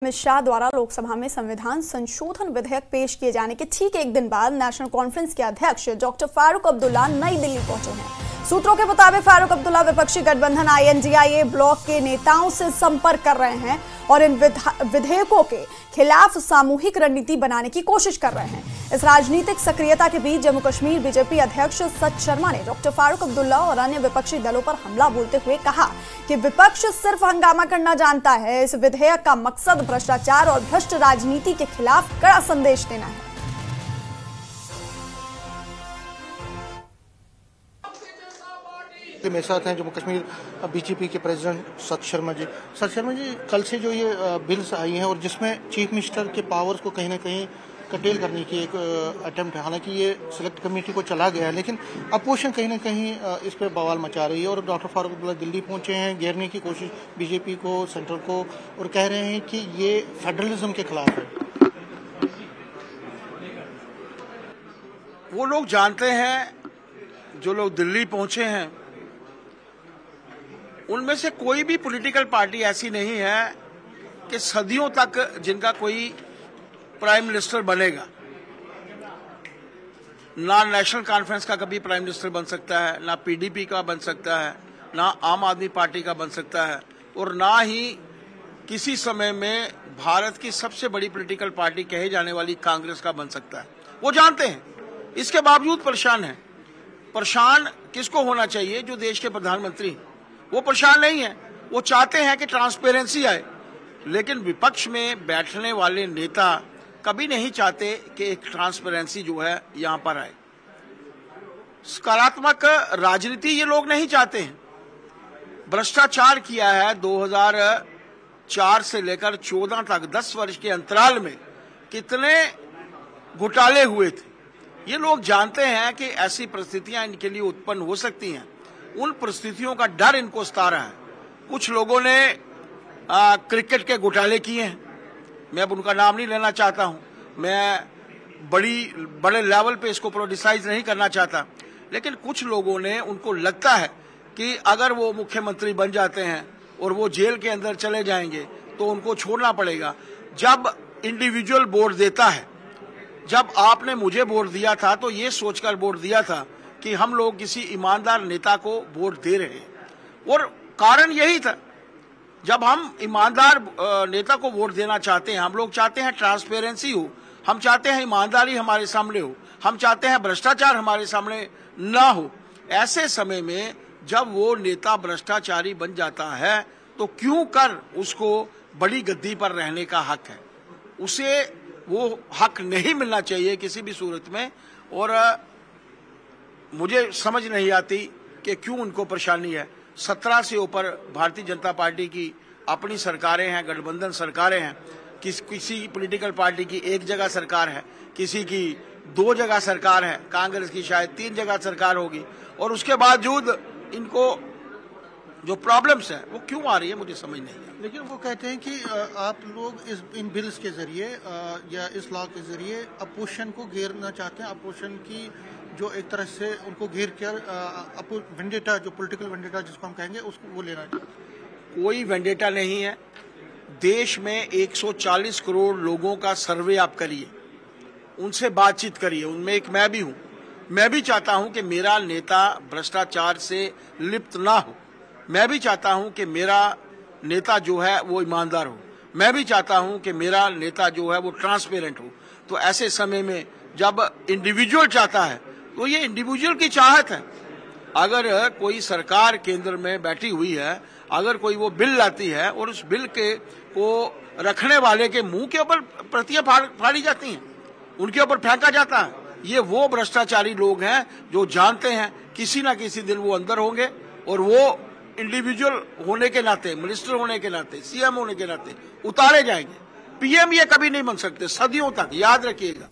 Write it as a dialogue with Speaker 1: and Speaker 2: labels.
Speaker 1: अमित शाह द्वारा लोकसभा में संविधान संशोधन विधेयक पेश किए जाने के ठीक एक दिन बाद नेशनल कॉन्फ्रेंस के अध्यक्ष डॉक्टर फारूक अब्दुल्ला नई दिल्ली पहुंचे हैं। सूत्रों के मुताबिक फारूक अब्दुल्ला विपक्षी गठबंधन INDIA ब्लॉक के नेताओं से संपर्क कर रहे हैं और इन विधेयकों के खिलाफ सामूहिक रणनीति बनाने की कोशिश कर रहे हैं। इस राजनीतिक सक्रियता के बीच जम्मू कश्मीर बीजेपी अध्यक्ष सच शर्मा ने डॉक्टर फारूक अब्दुल्ला और अन्य विपक्षी दलों पर हमला बोलते हुए कहा कि विपक्ष सिर्फ हंगामा करना जानता है। इस विधेयक का मकसद भ्रष्टाचार और भ्रष्ट राजनीति के खिलाफ कड़ा संदेश देना है।
Speaker 2: मेरे साथ हैं जम्मू कश्मीर बीजेपी के प्रेसिडेंट सच शर्मा जी। सच शर्मा जी, कल से जो ये बिल्स आई हैं और जिसमें चीफ मिनिस्टर के पावर्स को कहीं ना कहीं कटेल करने की एक अटेम्प्ट है, हालांकि ये सिलेक्ट कमेटी को चला गया है, लेकिन अपोजिशन कहीं ना कहीं इस पर बवाल मचा रही है और डॉक्टर फारूक अब्दुल्ला दिल्ली पहुंचे हैं घेरने की कोशिश बीजेपी को, सेंट्रल को, और कह रहे हैं कि ये फेडरलिज्म के खिलाफ है।
Speaker 3: वो लोग जानते हैं, जो लोग दिल्ली पहुंचे हैं उनमें से कोई भी पॉलिटिकल पार्टी ऐसी नहीं है कि सदियों तक जिनका कोई प्राइम मिनिस्टर बनेगा। ना नेशनल कॉन्फ्रेंस का कभी प्राइम मिनिस्टर बन सकता है, ना PDP का बन सकता है, ना आम आदमी पार्टी का बन सकता है, और ना ही किसी समय में भारत की सबसे बड़ी पॉलिटिकल पार्टी कहे जाने वाली कांग्रेस का बन सकता है। वो जानते हैं, इसके बावजूद परेशान हैं। परेशान किसको होना चाहिए? जो देश के प्रधानमंत्री। वो परेशान नहीं है, वो चाहते हैं कि ट्रांसपेरेंसी आए, लेकिन विपक्ष में बैठने वाले नेता कभी नहीं चाहते कि एक ट्रांसपेरेंसी जो है यहां पर आए। सकारात्मक राजनीति ये लोग नहीं चाहते हैं। भ्रष्टाचार किया है 2004 से लेकर 14 तक 10 वर्ष के अंतराल में कितने घोटाले हुए थे। ये लोग जानते हैं कि ऐसी परिस्थितियां इनके लिए उत्पन्न हो सकती हैं। उन परिस्थितियों का डर इनको सता रहा है। कुछ लोगों ने क्रिकेट के घोटाले किए हैं, मैं अब उनका नाम नहीं लेना चाहता हूं, मैं बड़े लेवल पे इसको प्रोडिसाइज नहीं करना चाहता, लेकिन कुछ लोगों ने, उनको लगता है कि अगर वो मुख्यमंत्री बन जाते हैं और वो जेल के अंदर चले जाएंगे तो उनको छोड़ना पड़ेगा। जब इंडिविजुअल वोट देता है, जब आपने मुझे वोट दिया था तो ये सोचकर वोट दिया था कि हम लोग किसी ईमानदार नेता को वोट दे रहे हैं, और कारण यही था। जब हम ईमानदार नेता को वोट देना चाहते हैं, हम लोग चाहते हैं ट्रांसपेरेंसी हो, हम चाहते हैं ईमानदारी हमारे सामने हो, हम चाहते हैं भ्रष्टाचार हमारे सामने ना हो। ऐसे समय में जब वो नेता भ्रष्टाचारी बन जाता है तो क्यों कर उसको बड़ी गद्दी पर रहने का हक है। उसे वो हक नहीं मिलना चाहिए किसी भी सूरत में। और मुझे समझ नहीं आती कि क्यों उनको परेशानी है। 17 से ऊपर भारतीय जनता पार्टी की अपनी सरकारें हैं, गठबंधन सरकारें हैं। किसी पॉलिटिकल पार्टी की एक जगह सरकार है, किसी की 2 जगह सरकार है, कांग्रेस की शायद 3 जगह सरकार होगी, और उसके बावजूद इनको जो प्रॉब्लम्स है वो क्यों आ रही है मुझे समझ नहीं है।
Speaker 2: लेकिन वो कहते हैं कि आप लोग इन बिल्स के जरिए या इस लॉ के जरिए अपोजिशन को घेरना चाहते हैं। अपोजिशन की जो एक तरह से उनको घेर कर वेंडेटा, जो पॉलिटिकल वेंडेटा जिसको हम कहेंगे, उसको वो लेना चाहिए।
Speaker 3: कोई वेंडेटा नहीं है। देश में 140 करोड़ लोगों का सर्वे आप करिए, उनसे बातचीत करिए, उनमें एक मैं भी हूं। मैं भी चाहता हूं कि मेरा नेता भ्रष्टाचार से लिप्त ना हो। मैं भी चाहता हूं कि मेरा नेता जो है वो ईमानदार हो। मैं भी चाहता हूं कि मेरा नेता जो है वो ट्रांसपेरेंट हो। तो ऐसे समय में जब इंडिविजुअल चाहता है तो ये इंडिविजुअल की चाहत है। अगर कोई सरकार केंद्र में बैठी हुई है, अगर कोई वो बिल लाती है और उस बिल के को रखने वाले के मुंह के ऊपर प्रतियां फाड़ी जाती हैं, उनके ऊपर फेंका जाता है, ये वो भ्रष्टाचारी लोग हैं जो जानते हैं किसी ना किसी दिन वो अंदर होंगे और वो इंडिविजुअल होने के नाते, मिनिस्टर होने के नाते, CM होने के नाते उतारे जाएंगे। PM ये कभी नहीं बन सकते, सदियों तक, याद रखिएगा।